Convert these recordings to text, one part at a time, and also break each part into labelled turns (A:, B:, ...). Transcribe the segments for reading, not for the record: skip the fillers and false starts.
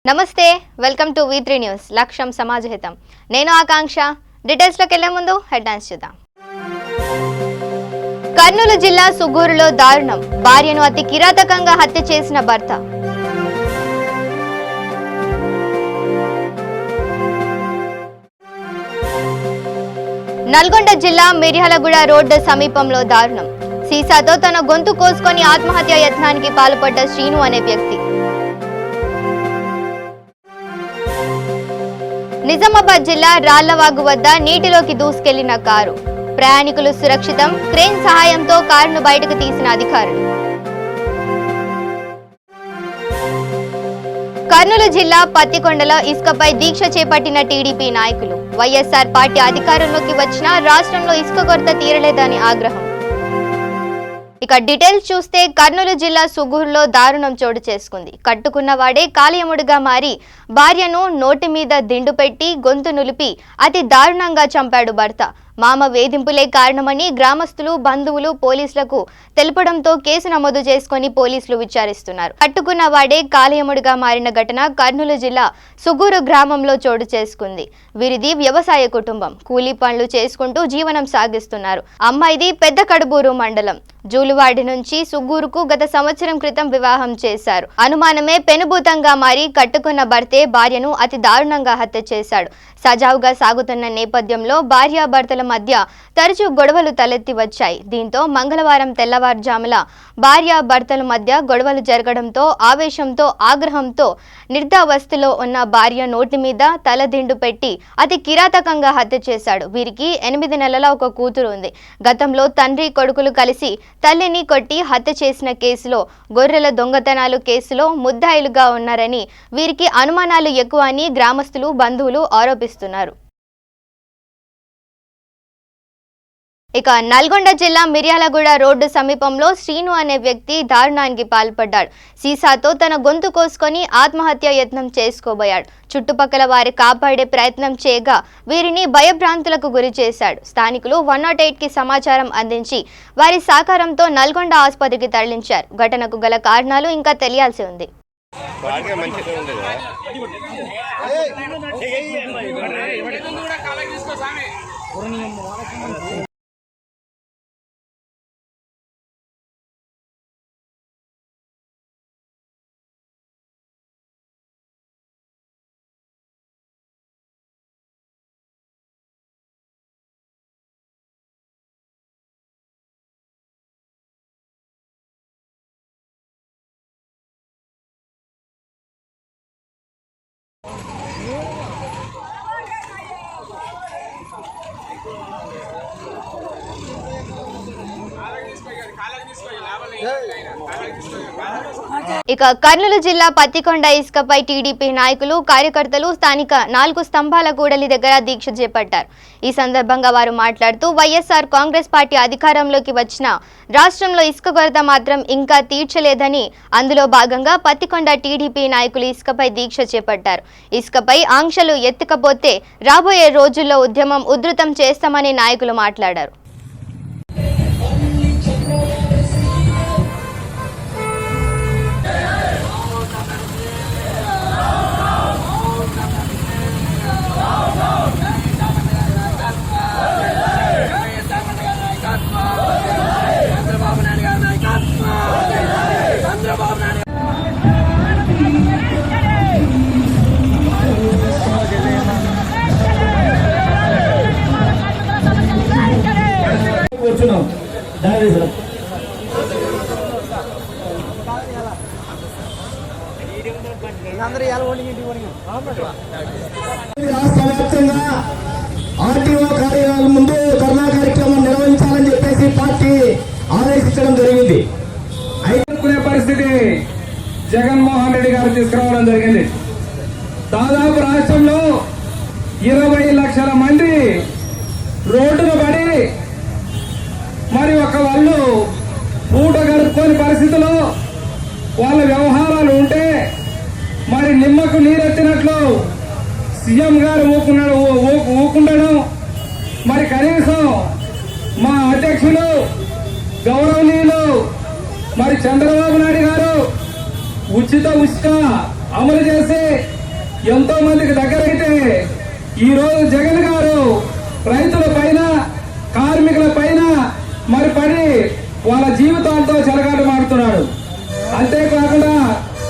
A: నమస్తే welcome to V3 news లక్ష్యం సమాజహితం నేను ఆకాంక్ష డీటెయిల్స్ లోకి వెళ్ళే ముందు హెడ్లైన్స్ చూద్దాం కర్నూలు జిల్లా సుగూరులో దారుణం భార్యను అతి కిరాతకంగా హత్య చేసిన భర్త నల్గొండ జిల్లా మిర్యాలగూడ రోడ్డు సమీపంలో దారుణం సీసాతో తన గొంతు కోసుకొని ఆత్మహత్య యత్నానికి పాల్పడ్డ శ్రీను అనే వ్యక్తి నిజామాబాద్ జిల్లా రాళ్లవాగు వద్ద నీటిలోకి దూసుకెళ్లిన కారు ప్రయాణికులు సురక్షితం క్రేన్ సహాయంతో కారును బయటకు తీసిన అధికారులు కర్నూలు జిల్లా పత్తికొండలో ఇసుకపై దీక్ష చేపట్టిన టీడీపీ నాయకులు వైఎస్ఆర్ పార్టీ అధికారంలోకి వచ్చినా రాష్ట్రంలో ఇసుక కొరత తీరలేదని ఆగ్రహం ఇక డీటెయిల్స్ చూస్తే కర్నూలు జిల్లా సుగూరులో దారుణం చోటు చేసుకుంది కట్టుకున్నవాడే కాళీయముడిగా మారి భార్యను నోటి మీద దిండు పెట్టి గొంతు నులిపి అతి దారుణంగా చంపాడు భర్త మామ వేధింపులే కారణమని గ్రామస్తులు బంధువులు పోలీసులకు తెలపడంతో కేసు నమోదు చేసుకుని పోలీసులు విచారిస్తున్నారు కట్టుకున్న వాడే కాళీయముడిగా మారిన ఘటన కర్నూలు జిల్లా సుగూరు గ్రామంలో చోటు చేసుకుంది వీరిది వ్యవసాయ కుటుంబం కూలీ పనులు చేసుకుంటూ జీవనం సాగిస్తున్నారు అమ్మాయిది పెద్ద కడుబూరు మండలం జూలువాడి నుంచి సుగూరుకు గత సంవత్సరం క్రితం వివాహం చేశారు అనుమానమే పెనుభూతంగా మారి కట్టుకున్న భర్తే భార్యను అతి దారుణంగా హత్య చేశాడు సజావుగా సాగుతున్న నేపథ్యంలో భార్యాభర్తల మధ్య తరచూ గొడవలు తలెత్తి వచ్చాయి దీంతో మంగళవారం తెల్లవారుజాముల భార్యాభర్తల మధ్య గొడవలు జరగడంతో ఆవేశంతో ఆగ్రహంతో నిర్ధావస్థలో ఉన్న భార్య నోటి మీద తలదిండు పెట్టి అతి కిరాతకంగా హత్య చేశాడు వీరికి 8 నెలల ఒక కూతురు ఉంది గతంలో తండ్రి కొడుకులు కలిసి తల్లిని కొట్టి హత్య చేసిన కేసులో గొర్రెల దొంగతనాలు కేసులో ముద్దాయిలుగా ఉన్నారని వీరికి అనుమానాలు ఎక్కువ అని గ్రామస్తులు బంధువులు ఆరోపిస్తున్నారు ఇక నల్గొండ జిల్లా మిర్యాలగూడ రోడ్డు సమీపంలో శ్రీను అనే వ్యక్తి దారుణానికి పాల్పడ్డాడు సీసాతో తన గొంతు కోసుకొని ఆత్మహత్య యత్నం చేసుకోబోయాడు చుట్టుపక్కల వారి కాపాడే ప్రయత్నం చేయగా వీరిని భయభ్రాంతులకు గురి చేశాడు స్థానికులు 108కి సమాచారం అందించి వారి సహకారంతో నల్గొండ ఆసుపత్రికి తరలించారు ఘటనకు గల కారణాలు ఇంకా తెలియాల్సి ఉంది ఇక కర్నూలు జిల్లా పత్తికొండ ఇసుకపై టీడీపీ నాయకులు కార్యకర్తలు స్థానిక 4 స్తంభాల కూడలి దగ్గర దీక్ష చేపట్టారు ఈ సందర్భంగా వారు మాట్లాడుతూ వైఎస్ఆర్ కాంగ్రెస్ పార్టీ అధికారంలోకి వచ్చిన రాష్ట్రంలో ఇసుక కొరత మాత్రం ఇంకా తీర్చలేదని అందులో భాగంగా పత్తికొండ టీడీపీ నాయకులు ఇసుకపై దీక్ష చేపట్టారు ఇసుకపై ఆంక్షలు ఎత్తకపోతే రాబోయే రోజుల్లో ఉద్యమం ఉధృతం చేస్తామని నాయకులు మాట్లాడారు
B: రాష్ట్ర వ్యాప్తంగా ఆర్టీఓ కార్యాలయాల ముందు ధర్నా కార్యక్రమం నిర్వహించాలని చెప్పేసి పార్టీ ఆదేశించడం జరిగింది.
C: అనుకునే పరిస్థితి జగన్మోహన్ రెడ్డి గారు తీసుకురావడం జరిగింది. దాదాపు రాష్ట్రంలో 20 లక్షల మంది రోడ్డును పడి మరి ఒక వాళ్ళు పూట గడుపుకోని పరిస్థితిలో వాళ్ళ వ్యవహారాలు ఉంటే మరి నిమ్మకు నీరెత్తినట్లు సీఎం గారు ఊకుండడం మరి కనీసం మా అధ్యక్షులు గౌరవనీయులు మరి చంద్రబాబు నాయుడు గారు ఉచిత అమలు చేసి ఎంతో మందికి దగ్గరైతే ఈరోజు జగన్ గారు రైతుల పైన కార్మికుల పైన మరి పడి వాళ్ళ జీవితాలతో చెలగాటు మాడుతున్నాడు. అంతేకాకుండా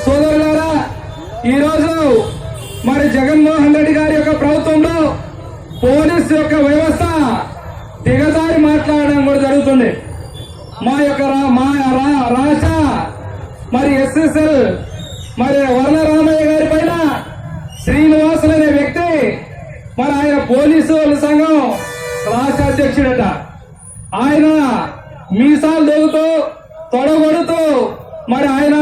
C: సోదరులారా, ఈరోజు మరి జగన్మోహన్ రెడ్డి గారి యొక్క ప్రభుత్వంలో పోలీసు యొక్క వ్యవస్థ దిగజారి మాట్లాడడం కూడా జరుగుతుంది. మా రాష్ట్ర మరి ఎస్ఎస్ఎల్ మరి వరలరామయ్య గారి పైన శ్రీనివాసులు అనే వ్యక్తి మరి ఆయన పోలీసు సంఘం రాష్ట్ర అధ్యక్షుడట. ఆయన మీసాలు దొగుతూ తొడగొడుతూ మరి ఆయన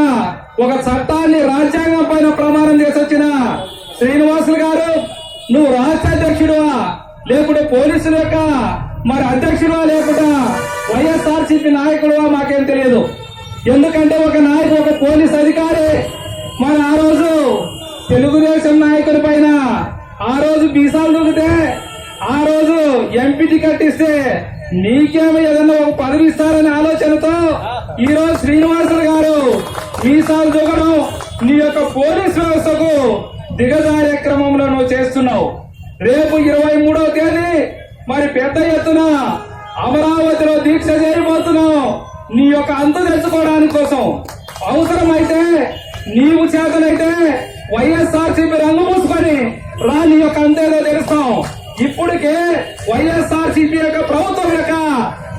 C: ఒక చట్టాన్ని రాజ్యాంగం పైన ప్రమాణం చేసి వచ్చిన శ్రీనివాసులు గారు, నువ్వు రాష్ట్ర అధ్యక్షుడువా లేకుంటే పోలీసుల యొక్క మరి అధ్యక్షుడువా లేకుండా వైఎస్ఆర్సీపీ నాయకుడువా మాకేం తెలియదు. ఎందుకంటే ఒక నాయకుడు, ఒక పోలీస్ అధికారి మరి ఆ రోజు తెలుగుదేశం నాయకుడి పైన ఆ రోజు బీసాలు దొరికితే ఆ రోజు ఎంపీ టికెట్ ఇస్తే నీకేమో ఏదన్నా ఒక పదవి ఇస్తారనే ఆలోచనతో ఈ రోజు శ్రీనివాసులు గారు మీసాలు దొగడం నీ యొక్క పోలీస్ వ్యవస్థకు దిగజారే క్రమంలో నువ్వు చేస్తున్నావు. రేపు 23వ తేదీ మరి పెద్ద ఎత్తున అమరావతిలో దీక్ష చేయబోతున్నావు. నీ యొక్క అంతు తెచ్చుకోవడానికి కోసం అవసరమైతే నీవు చేతనైతే వైఎస్ఆర్సీపీ రంగు మూసుకొని రా, నీ యొక్క అంతేదో తెలుస్తాం. ఇప్పటికే వైఎస్ఆర్సీపీ యొక్క ప్రభుత్వం యొక్క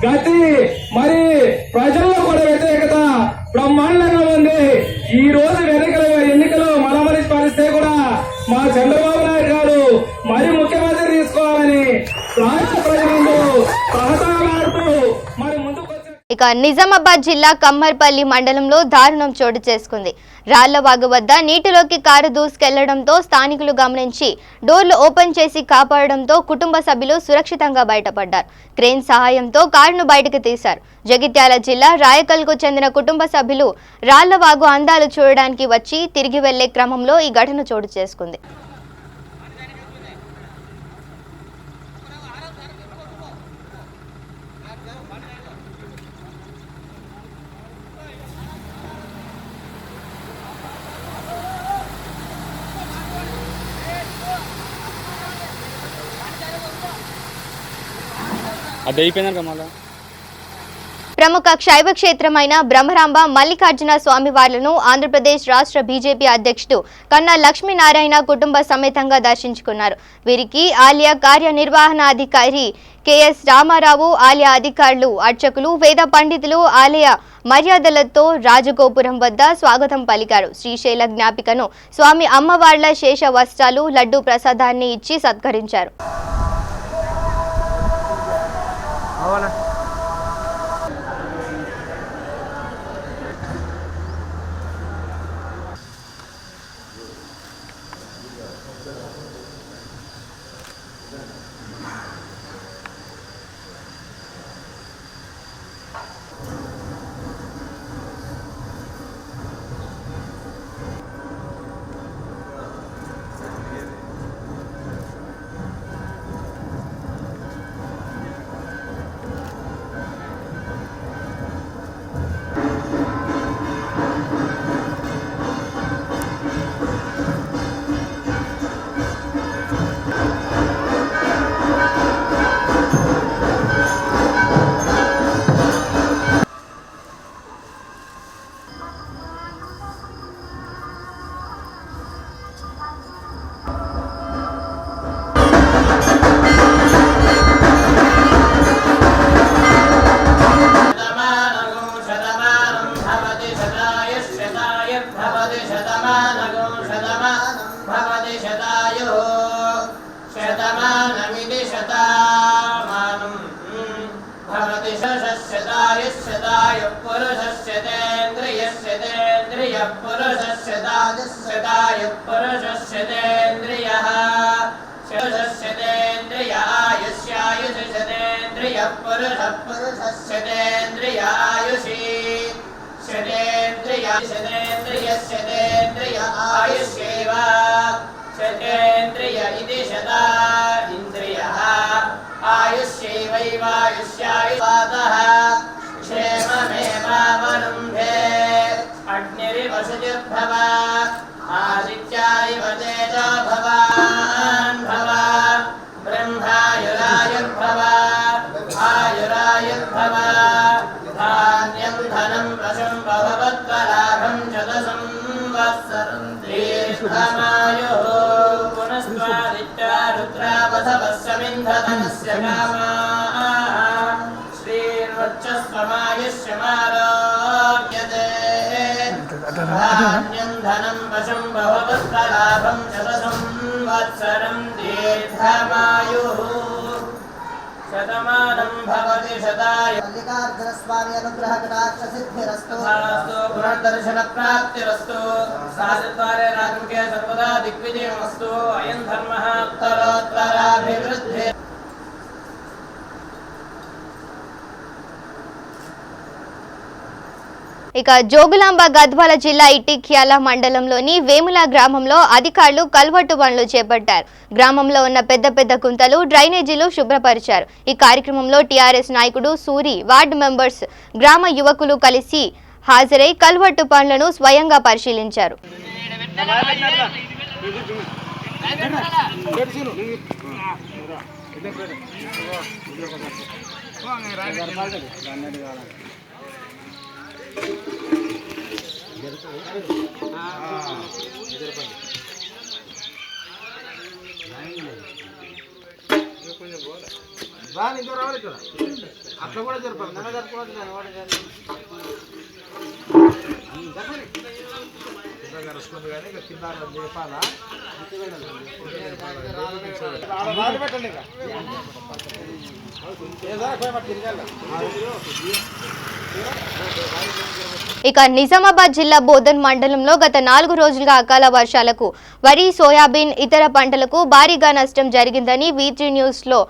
C: గతి మరి ప్రజల్లో కూడా వ్యతిరేకత బ్రహ్మాండంగా ఉంది. ఈ రోజు ఎన్నికలు మనమని పరిస్తే కూడా మా చంద్రబాబు నాయుడు గారు మరి ముఖ్యమంత్రి తీసుకోవాలని రాష్ట్ర ప్రజలు సహతాలాడుతూ మరి ముందుకు.
A: ఇక నిజామాబాద్ జిల్లా కమ్మర్పల్లి మండలంలో దారుణం చోటు చేసుకుంది. రాళ్లవాగు వద్ద నీటిలోకి కారు దూసుకెళ్లడంతో స్థానికులు గమనించి డోర్లు ఓపెన్ చేసి కాపాడడంతో కుటుంబ సభ్యులు సురక్షితంగా బయటపడ్డారు. క్రేన్ సహాయంతో కారును బయటకు తీశారు. జగిత్యాల జిల్లా రాయకల్కు చెందిన కుటుంబ సభ్యులు రాళ్లవాగు అందాలు చూడడానికి వచ్చి తిరిగి వెళ్లే క్రమంలో ఈ ఘటన చోటు చేసుకుంది. ప్రముఖ శైవ క్షేత్రమైన బ్రహ్మరాంబ మల్లికార్జున స్వామివార్లను ఆంధ్రప్రదేశ్ రాష్ట్ర బీజేపీ అధ్యక్షుడు కన్నా లక్ష్మీనారాయణ కుటుంబ సమేతంగా దర్శించుకున్నారు. వీరికి ఆలయ కార్యనిర్వహణాధికారి కెఎస్ రామారావు, ఆలయ అధికారులు, అర్చకులు, వేద పండితులు ఆలయ మర్యాదలతో రాజగోపురం వద్ద స్వాగతం పలికారు. శ్రీశైల జ్ఞాపికను స్వామి అమ్మవార్ల శేష వస్త్రాలు, లడ్డూ ప్రసాదాన్ని ఇచ్చి సత్కరించారు.
D: अग्निर्वसुजुर्भव आदित्य दीर्घमायुः पुनस्त्वादित्या रुद्रावधवस्समिन्धनस्य कामाः श्रीर्वक्षस्वमायुष्यमारोग्यते धान्यं धनं वशं बहुपुत्रलाभं शतसंवत्सरं दीर्घमायुः शतमानं भवति शताय
E: मल्लिकार्जुनस्वामी अनुग्रह कटाक्ष सिद्धिरस्तु
D: पुनर्दर्शन प्राप्तिरस्तु साधद्वारे राजमुखे सर्वदा दिग्विजयमस्तु अयं धर्मः उत्तरोत्तराभिवृद्धिः।
A: ఇక జోగులాంబ గద్వాల జిల్లా ఇటిక్యాల మండలంలోని వేముల గ్రామంలో అధికారులు కల్వర్టు పనులు చేపట్టారు. గ్రామంలో ఉన్న పెద్ద పెద్ద కుంతలు, డ్రైనేజీలు శుభ్రపరిచారు. ఈ కార్యక్రమంలో టీఆర్ఎస్ నాయకుడు సూరి, వార్డు మెంబర్స్, గ్రామ యువకులు కలిసి హాజరై కల్వర్టు పనులను స్వయంగా పరిశీలించారు.
F: అట్లా కూడా జరపాలి నన్ను జరపకూడదు కానీ కింద చెప్పాలా పెట్టండి
A: ఇక నిజామాబాద్ జిల్లా బోధన్ మండలంలో గత 4 రోజులుగా అకాల వర్షాలకు వరి, సోయాబీన్, ఇతర పంటలకు భారీగా నష్టం జరిగిందని V3 న్యూస్ లో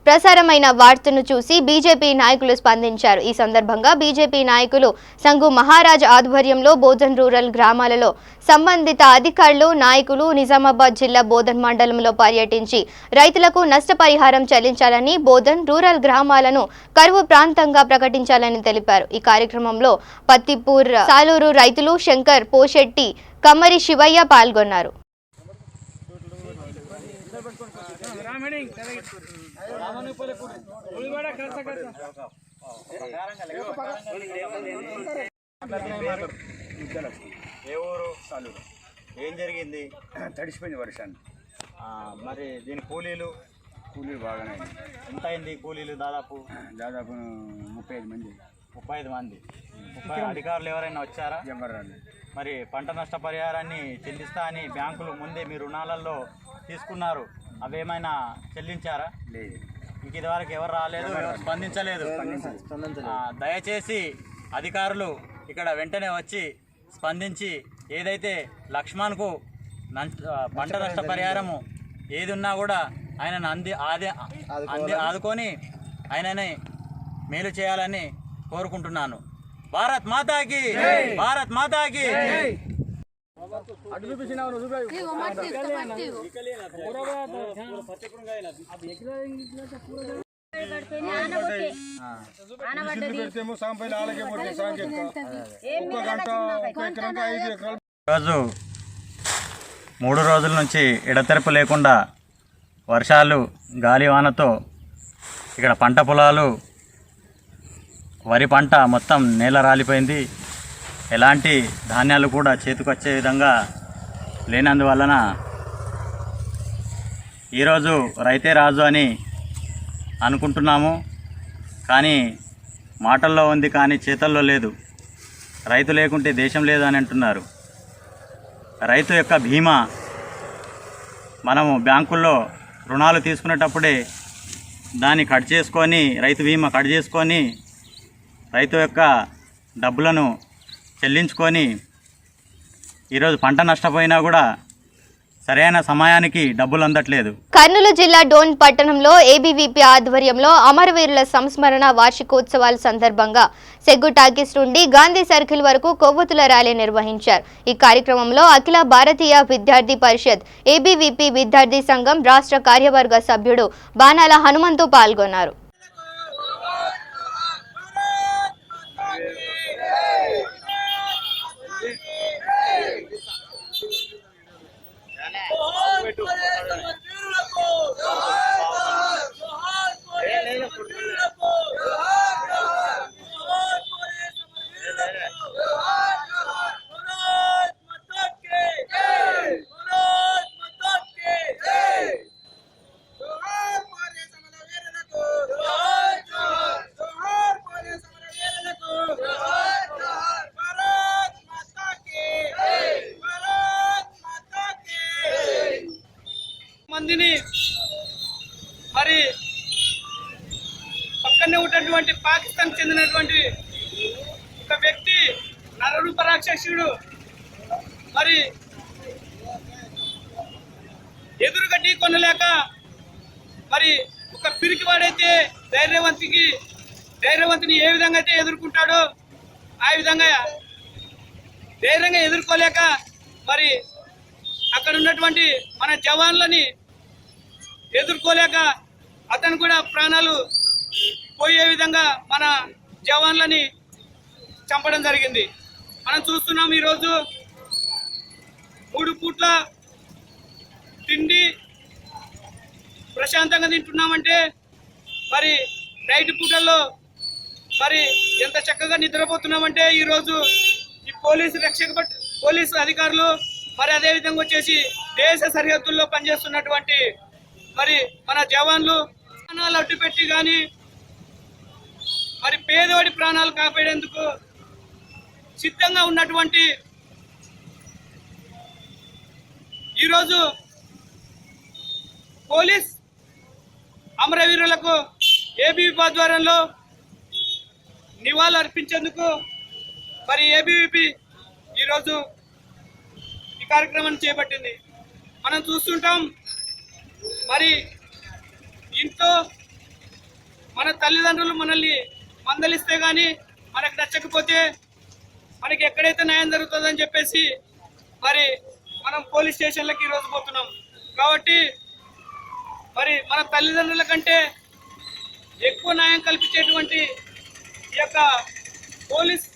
A: ప్రసారమైన వార్తను చూసి బీజేపీ నాయకులు స్పందించారు. ఈ సందర్భంగా బీజేపీ నాయకులు సంఘు మహారాజ్ ఆధ్వర్యంలో బోధన్ రూరల్ గ్రామాలలో సంబంధిత అధికారులు, నాయకులు నిజామాబాద్ జిల్లా బోధన్ మండలంలో పర్యటించి రైతులకు నష్టపరిహారం చెల్లించాలని, బోధన్ రూరల్ గ్రామాలను కరువు ప్రాంతంగా ప్రకటించాలని తెలిపారు. ఈ కార్యక్రమంలో పత్తిపూర్, సాలూరు రైతులు శంకర్, పోషెట్టి, కమ్మరి శివయ్య పాల్గొన్నారు.
G: ఏ ఊరు? సాలూరు. ఏం జరిగింది?
F: తడిసిపోయింది వర్షాన్ని.
G: మరి దీని కూలీలు
F: బాగానే
G: ఎంత అయింది? కూలీలు దాదాపు
F: 35 మంది.
G: 35 మంది. అధికారులు ఎవరైనా వచ్చారా? మరి పంట నష్ట పరిహారాన్ని చెల్లిస్తా అని బ్యాంకులు ముందే మీ రుణాలలో తీసుకున్నారు, అవేమైనా చెల్లించారా?
F: లేదు.
G: మీకు ఇదివరకు ఎవరు రాలేదు, ఎవరు స్పందించలేదు. దయచేసి అధికారులు ఇక్కడ వెంటనే వచ్చి స్పందించి ఏదైతే లక్ష్మణ్కు పంట నష్ట పరిహారము ఏది ఉన్నా కూడా ఆయనను ఆదుకొని ఆయనని మేలు చేయాలని కోరుకుంటున్నాను. భారత్ మాతాకి, భారత్ మాతాకి. రోజు 3 రోజుల నుంచి ఎడతెరపు లేకుండా వర్షాలు, గాలివానతో ఇక్కడ పంట పొలాలు, వరి పంట మొత్తం నేల రాలిపోయింది. ఎలాంటి ధాన్యాలు కూడా చేతికొచ్చే విధంగా లేనందువలన ఈరోజు రైతే రాజు అని అనుకుంటున్నాము, కానీ మాటల్లో ఉంది కానీ చేతల్లో లేదు. రైతు లేకుంటే దేశం లేదు అని అంటున్నారు. రైతు యొక్క బీమా మనము బ్యాంకుల్లో రుణాలు తీసుకునేటప్పుడే దాన్ని కట్ చేసుకొని, రైతు బీమా కట్ చేసుకొని రైతు యొక్క డబ్బులను చెల్లించుకొని ఈరోజు పంట నష్టపోయినా కూడా సరైన సమయానికి డబ్బులు అందట్లేదు.
A: కర్నూలు జిల్లా డోన్ పట్టణంలో ఏబీవీపీ ఆధ్వర్యంలో అమరవీరుల సంస్మరణ వార్షికోత్సవాల సందర్భంగా సెగ్గు టాకీస్ నుండి గాంధీ సర్కిల్ వరకు కొవ్వొత్తుల ర్యాలీ నిర్వహించారు. ఈ కార్యక్రమంలో అఖిల భారతీయ విద్యార్థి పరిషత్, ఏబీవీపీ విద్యార్థి సంఘం రాష్ట్ర కార్యవర్గ సభ్యుడు బాణాల హనుమంతు పాల్గొన్నారు.
C: మందిని మరి పక్కనే ఉన్నటువంటి పాకిస్తాన్ చెందినటువంటి ఒక వ్యక్తి నరరూప రాక్షసుడు మరి ఎదురుగా ఢీ కొనలేక మరి ఒక పిరికివాడైతే ధైర్యవంతుని ఏ విధంగా అయితే ఎదుర్కొంటాడో ఆ విధంగా ధైర్యంగా ఎదుర్కోలేక మరి అక్కడ ఉన్నటువంటి మన జవాన్లని ఎదుర్కోలేక అతను కూడా ప్రాణాలు పోయే విధంగా మన జవాన్లని చంపడం జరిగింది. మనం చూస్తున్నాం ఈరోజు 3 పూట్ల తిండి ప్రశాంతంగా తింటున్నామంటే మరి నైట్ పూటల్లో మరి ఎంత చక్కగా నిద్రపోతున్నామంటే ఈరోజు ఈ పోలీసు అధికారులు మరి అదే విధంగా వచ్చేసి దేశ సరిహద్దుల్లో పనిచేస్తున్నటువంటి మరి మన జవాన్లు ప్రాణాలు అడ్డుపెట్టి కానీ మరి పేదవాడి ప్రాణాలు కాపాడేందుకు సిద్ధంగా ఉన్నటువంటి ఈరోజు పోలీస్ అమరవీరులకు ఏబీవీపీ ఆధ్వర్యంలో నివాళులు అర్పించేందుకు మరి ఏబీవీపీ ఈరోజు ఈ కార్యక్రమాన్ని చేపట్టింది. మనం చూస్తుంటాం మరి ఇంట్లో మన తల్లిదండ్రులు మనల్ని మందలిస్తే కానీ మనకు నచ్చకపోతే మనకి ఎక్కడైతే న్యాయం జరుగుతుందని చెప్పేసి మరి మనం పోలీస్ స్టేషన్లకి ఈరోజు పోతున్నాం. కాబట్టి మరి మన తల్లిదండ్రుల కంటే ఎక్కువ న్యాయం కల్పించేటువంటి ఈ యొక్క పోలీస్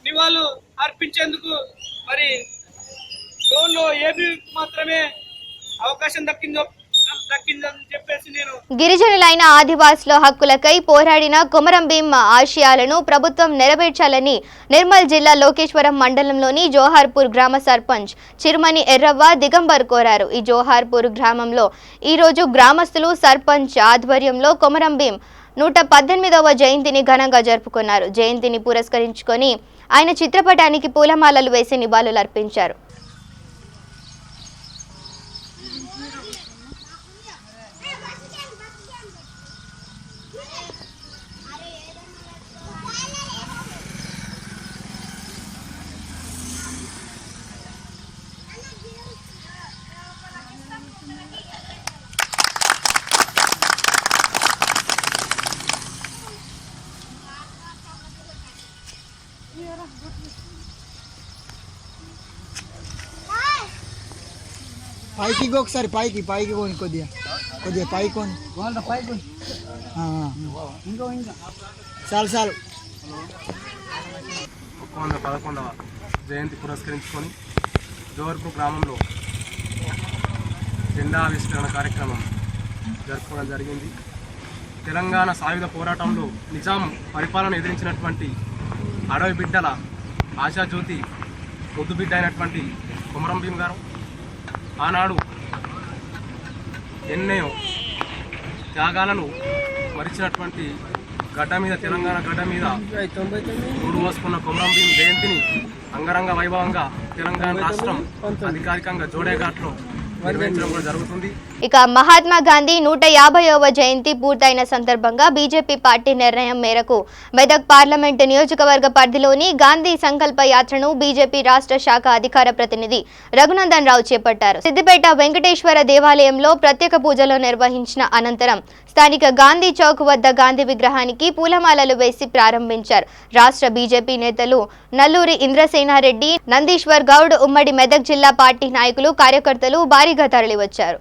C: నివాళులు అర్పించేందుకు మరి జోన్లో ఏబీ మాత్రమే అవకాశం దక్కిందని చెప్పేసి నేను
A: గిరిజనులైన ఆదివాసుల హక్కులకై పోరాడిన కొమరం భీం ఆశయాలను ప్రభుత్వం నెరవేర్చాలని నిర్మల్ జిల్లా లోకేశ్వరం మండలంలోని జోహార్పూర్ గ్రామ సర్పంచ్ చిరుమణి ఎర్రవ్వ దిగంబర్ కోరారు. ఈ జోహార్పూర్ గ్రామంలో ఈరోజు గ్రామస్తులు సర్పంచ్ ఆధ్వర్యంలో కొమరం భీం 118వ జయంతిని ఘనంగా జరుపుకున్నారు. జయంతిని పురస్కరించుకొని ఆయన చిత్రపటానికి పూలమాలలు వేసి నివాళులు అర్పించారు.
H: పైకి ఒకసారి పైకి కొని కొద్దిగా పైకి కొని చాలు
C: 111వ జయంతి పురస్కరించుకొని జోహార్పూర్ గ్రామంలో జెండా ఆవిష్కరణ కార్యక్రమం జరుపుకోవడం జరిగింది. తెలంగాణ సాయుధ పోరాటంలో నిజాం పరిపాలన ఎదిరించినటువంటి అడవి బిడ్డల ఆశాజ్యోతి ముద్దు బిడ్డ అయినటువంటి కొమరం భీం గారు ఆనాడు ఎన్నో త్యాగాలను మరిచినటువంటి గడ్డ మీద తెలంగాణ గడ్డ మీద మూడు పోసుకున్న కొమరం భీం జయంతిని అంగరంగ వైభవంగా తెలంగాణ రాష్ట్రం అధికారికంగా జోడేఘాట్లో నిర్వహించడం కూడా జరుగుతుంది.
A: ఇక మహాత్మా గాంధీ 150వ జయంతి పూర్తయిన సందర్భంగా బీజేపీ పార్టీ నిర్ణయం మేరకు మెదక్ పార్లమెంటు నియోజకవర్గ పరిధిలోని గాంధీ సంకల్ప యాత్రను బీజేపీ రాష్ట్ర శాఖ అధికార ప్రతినిధి రఘునందన్ రావు చేపట్టారు. సిద్దిపేట వెంకటేశ్వర దేవాలయంలో ప్రత్యేక పూజలు నిర్వహించిన అనంతరం స్థానిక గాంధీ చౌక్ వద్ద గాంధీ విగ్రహానికి పూలమాలలు వేసి ప్రారంభించారు. రాష్ట్ర బీజేపీ నేతలు నల్లూరి ఇంద్రసేనారెడ్డి, నందీశ్వర్ గౌడ్, ఉమ్మడి మెదక్ జిల్లా పార్టీ నాయకులు, కార్యకర్తలు భారీగా తరలివచ్చారు.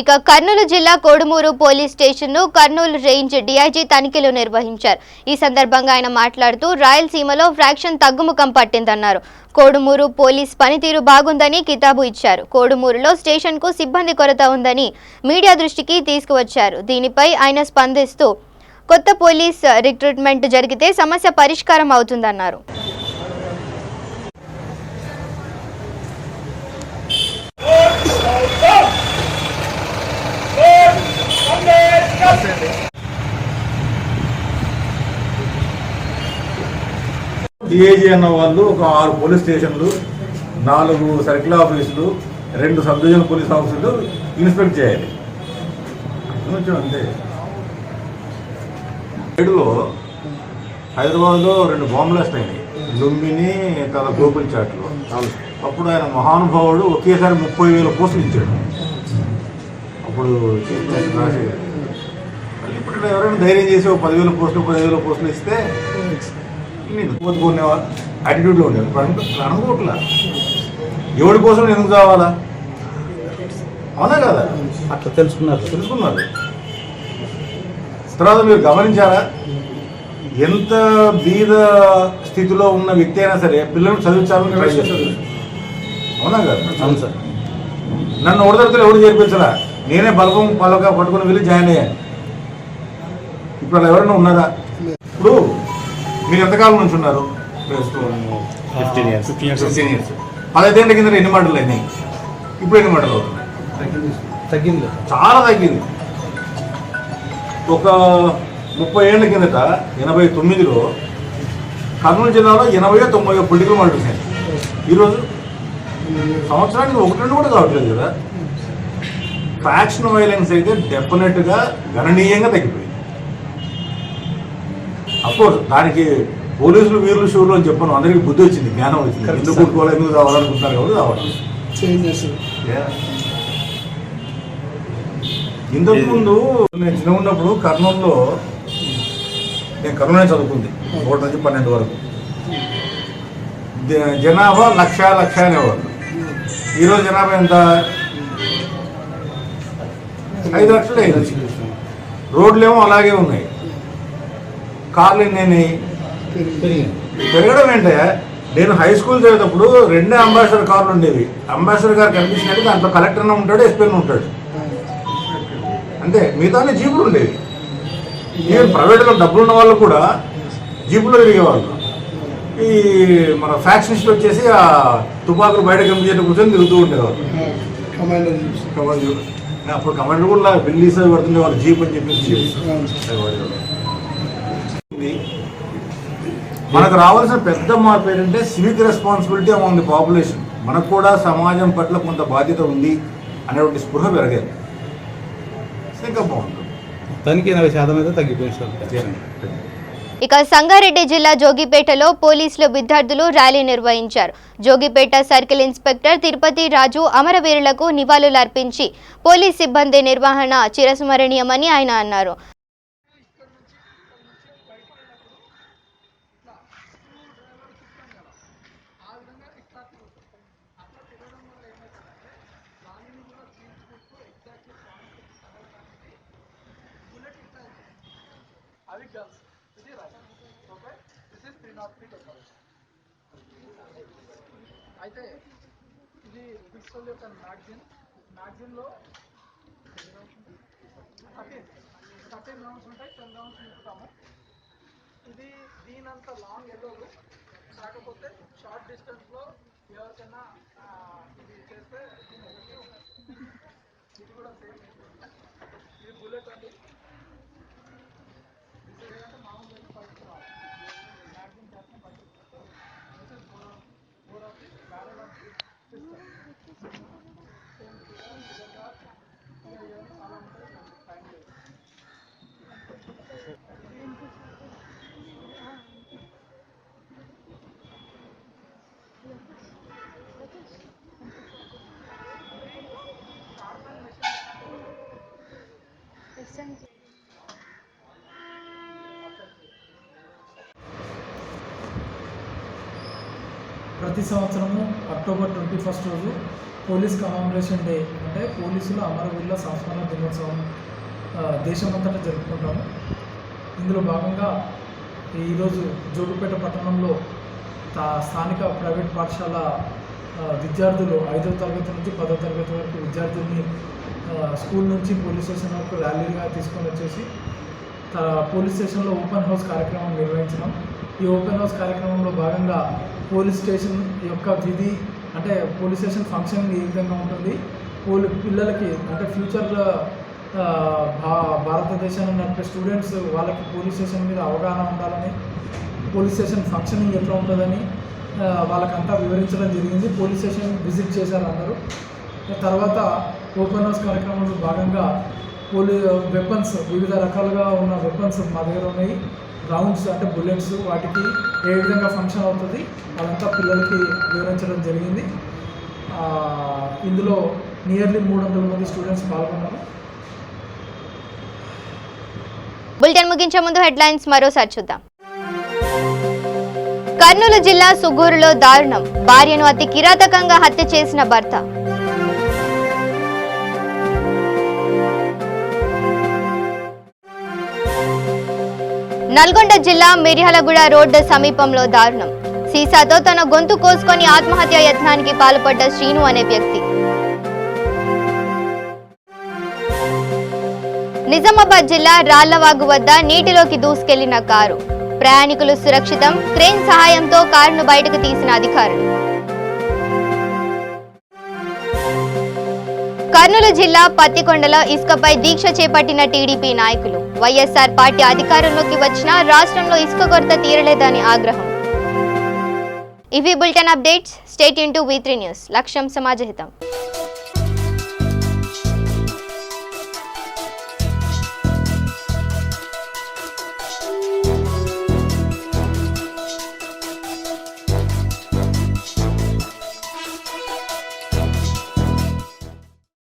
A: ఇక కర్నూలు జిల్లా కోడుమూరు పోలీస్ స్టేషన్ను కర్నూలు రేంజ్ డీఐజీ తనిఖీలు నిర్వహించారు. ఈ సందర్భంగా ఆయన మాట్లాడుతూ రాయలసీమలో ఫ్రాక్షన్ తగ్గుముఖం పట్టిందన్నారు. కోడుమూరు పోలీస్ పనితీరు బాగుందని కితాబు ఇచ్చారు. కోడుమూరులో స్టేషన్కు సిబ్బంది కొరత ఉందని మీడియా దృష్టికి తీసుకువచ్చారు. దీనిపై ఆయన స్పందిస్తూ కొత్త పోలీస్ రిక్రూట్మెంట్ జరిగితే సమస్య పరిష్కారం అవుతుందన్నారు.
I: డిఐజీ అన్న వాళ్ళు ఒక 6 పోలీస్ స్టేషన్లు, 4 సర్కిల్ ఆఫీసులు, 2 సబ్ డివిజన్ పోలీస్ ఆఫీసులు ఇన్స్పెక్ట్ చేయాలి. కొంచెం అంతే. 7లో హైదరాబాద్లో 2 బాంబ్ బ్లాస్ట్ అయినాయి, లుంబిని తల గోకుల్ చాట్లో. అప్పుడు ఆయన మహానుభావుడు ఒకేసారి 30,000 పోస్టులు ఇచ్చాడు. అప్పుడు చీఫ్ మినిస్టర్ రాజశేఖర్. ఇప్పుడు ఎవరైనా ధైర్యం చేసి 10,000 పోస్టులు 15,000 పోస్టులు ఇస్తే పోతుకునేవాళ్ళు యాటిట్యూడ్లో ఉండేవాళ్ళు. ఇప్పుడు అనుకోవట్లా ఎవరి కోసం ఎందుకు కావాలా? అవునా కదా? అట్లా తెలుసుకున్నారు. తర్వాత మీరు గమనించారా, ఎంత బీద స్థితిలో ఉన్న వ్యక్తి అయినా సరే పిల్లలను చదివించాలని ట్రై చేస్తారు. అవునా కదా? అవును సార్. నన్ను ఒకటితో ఎవరు చేర్పించరా, నేనే బలపం పలక పట్టుకుని వెళ్ళి జాయిన్ అయ్యాను. ఇప్పుడు అలా ఎవరైనా ఉన్నారా? ఇప్పుడు మీరు ఎంతకాలం నుంచి ఉన్నారు? 15 years. 15 ఏళ్ళ కింద ఎన్ని మర్డర్లు అయినాయి? ఇప్పుడు ఎన్ని మర్డర్లు అవుతున్నాయి? తగ్గింది, చాలా తగ్గింది. ఒక 30 ఏళ్ల కిందట 89లో కర్నూలు జిల్లాలో 80-90 పొలిటికల్ మర్డర్స్ అయినాయి. ఈరోజు సంవత్సరానికి 1-2 కూడా కావట్లేదు కదా. ఫ్యాక్షన్ వైలెన్స్ అయితే డెఫినెట్గా గణనీయంగా తగ్గిపోయింది. అఫ్కోర్స్ దానికి పోలీసులు వీరులు షూర్లు అని చెప్పను, అందరికీ బుద్ధి వచ్చింది, జ్ఞానం వచ్చింది. ఎందుకు కొట్టుకోవాలి, ఎందుకు కావాలనుకుంటున్నారు కాబట్టి కావాలి. ఇంతకుముందు నేను చిన్న ఉన్నప్పుడు కర్నూలులో, నేను కర్నూలు చదువుకుంది 1 నుంచి 12 వరకు, జనాభా 1,00,000 అనేవారు. ఈరోజు జనాభా ఎంత? 5 లక్షలు అయింది. రోడ్లు ఏమో అలాగే ఉన్నాయి. కార్లు ఎన్ని పెరగడం ఏంటే? నేను హై స్కూల్ చదివేటప్పుడు 2 అంబాసిడర్ కార్లు ఉండేవి. అంబాసిడర్ గారు కనిపించినట్టు దాంట్లో కలెక్టర్ ఉంటాడు, ఎస్పీ ఉంటాడు, అంతే. మిగతానే జీపులు ఉండేవి. ఈవెన్ ప్రైవేట్లో డబ్బులు ఉన్న వాళ్ళు కూడా జీపులో తిరిగేవాళ్ళు. ఈ మన ఫ్యాక్షనిస్ట్ వచ్చేసి ఆ తుపాకులు బయట కమిటీ కూర్చొని తిరుగుతూ ఉండేవాళ్ళు. అప్పుడు కమాండర్ కూడా బిల్లీస్ పడుతుండే వాళ్ళు, జీప్ అని చెప్పేసి. మనకు రావాల్సిన పెద్ద మార్పు ఏంటంటే civic responsibility among the population. మనకు కూడా సమాజం పట్ల కొంత బాధ్యత ఉంది అనేటువంటి స్పృహ పెరగాలి. ఇంకా బాగుంటుంది. దానికి 80% అయితే తగ్గిపోయింది.
A: ఇక సంగారెడ్డి జిల్లా జోగిపేటలో పోలీసులు విద్యార్థులు ర్యాలీ నిర్వహించారు. జోగిపేట సర్కిల్ ఇన్స్పెక్టర్ తిరుపతి రాజు అమరవీరులకు నివాళులర్పించి పోలీస్ సిబ్బంది నిర్వహణ చిరస్మరణీయమని ఆయన అన్నారు.
C: అయితే ఇది పిక్సెల్ యొక్క మ్యాగజిన్లో 13 రౌండ్స్ ఉంటాయి, 10 రౌండ్స్ నింపుతాము. ఇది దీనంత లాంగ్ ఎల్లోలు, కాకపోతే షార్ట్ డిస్టెన్స్లో ఎవరికైనా ఇది చేస్తే ఇది కూడా సేమ్. ఇది బుల్లెట్ అండి. ఇది మామూలు పరిస్థితి రాదు, మ్యాగజిన్ చేస్తే పరిస్థితి ప్రతి సంవత్సరము అక్టోబర్ 21 రోజు పోలీస్ కమామరేషన్ డే అంటే పోలీసుల అమరవీరుల సంస్మరణ దినోత్సవం దేశమంతటా జరుపుకుంటాము. ఇందులో భాగంగా ఈరోజు జోగుపేట పట్టణంలో స్థానిక ప్రైవేట్ పాఠశాల విద్యార్థులు 5వ తరగతి నుంచి 10వ తరగతి వరకు విద్యార్థుల్ని స్కూల్ నుంచి పోలీస్ స్టేషన్ వరకు ర్యాలీగా తీసుకొని వచ్చేసి పోలీస్ స్టేషన్లో ఓపెన్ హౌస్ కార్యక్రమం నిర్వహించడం. ఈ ఓపెన్ హౌస్ కార్యక్రమంలో భాగంగా పోలీస్ స్టేషన్ యొక్క విధి అంటే పోలీస్ స్టేషన్ ఫంక్షన్ ఏ విధంగా ఉంటుంది, పిల్లలకి అంటే ఫ్యూచర్ భారతదేశాన్ని నడిపే స్టూడెంట్స్ వాళ్ళకి పోలీస్ స్టేషన్ మీద అవగాహన ఉండాలని, పోలీస్ స్టేషన్ ఫంక్షనింగ్ ఎట్లా ఉంటుందని వాళ్ళకంతా వివరించడం జరిగింది. పోలీస్ స్టేషన్ విజిట్ చేశారు అందరూ. తర్వాత ఓపెన్ హౌస్ కార్యక్రమంలో భాగంగా వెపన్స్ వివిధ రకాలుగా ఉన్న వెపన్స్ మా దగ్గర ఉన్నాయి. రౌండ్స్ అంటే బుల్లెట్స్, వాటికి ఏ విధంగా ఫంక్షన్ అవుతుంది అదంతా పిల్లలకి వివరించడం జరిగింది. ఇందులో నియర్లీ 300 మంది స్టూడెంట్స్ పాల్గొన్నారు.
A: బులెటిన్ ముగించే ముందు హెడ్లైన్స్ మరోసారి చూద్దాం. కర్నూలు జిల్లా సుగూరులో దారుణం, భార్యను అతి కిరాతకంగా హత్య చేసిన భర్త. నల్గొండ జిల్లా మిర్యాలగూడ రోడ్డు సమీపంలో దారుణం, సీసాతో తన గొంతు కోసుకొని ఆత్మహత్య యత్నానికి పాల్పడ్డ శ్రీను అనే వ్యక్తి. నిజామాబాద్ జిల్లా రాళ్లవాగు వద్ద నీటిలోకి దూసుకెళ్లిన కారు, ప్రయాణికులు సురక్షితం, క్రేన్ సహాయంతో కారును బయటకు తీసిన అధికారులు. కర్నూలు జిల్లా పత్తికొండలో ఇసుకపై దీక్ష చేపట్టిన టీడీపీ నాయకులు. వైఎస్ఆర్ పార్టీ అధికారంలోకి వచ్చినా రాష్ట్రంలో ఇసుక కొరత తీరలేదని ఆగ్రహం. ఇవి bulletin updates. Stay tune to V3 news. లక్ష్యం సమాజహితం.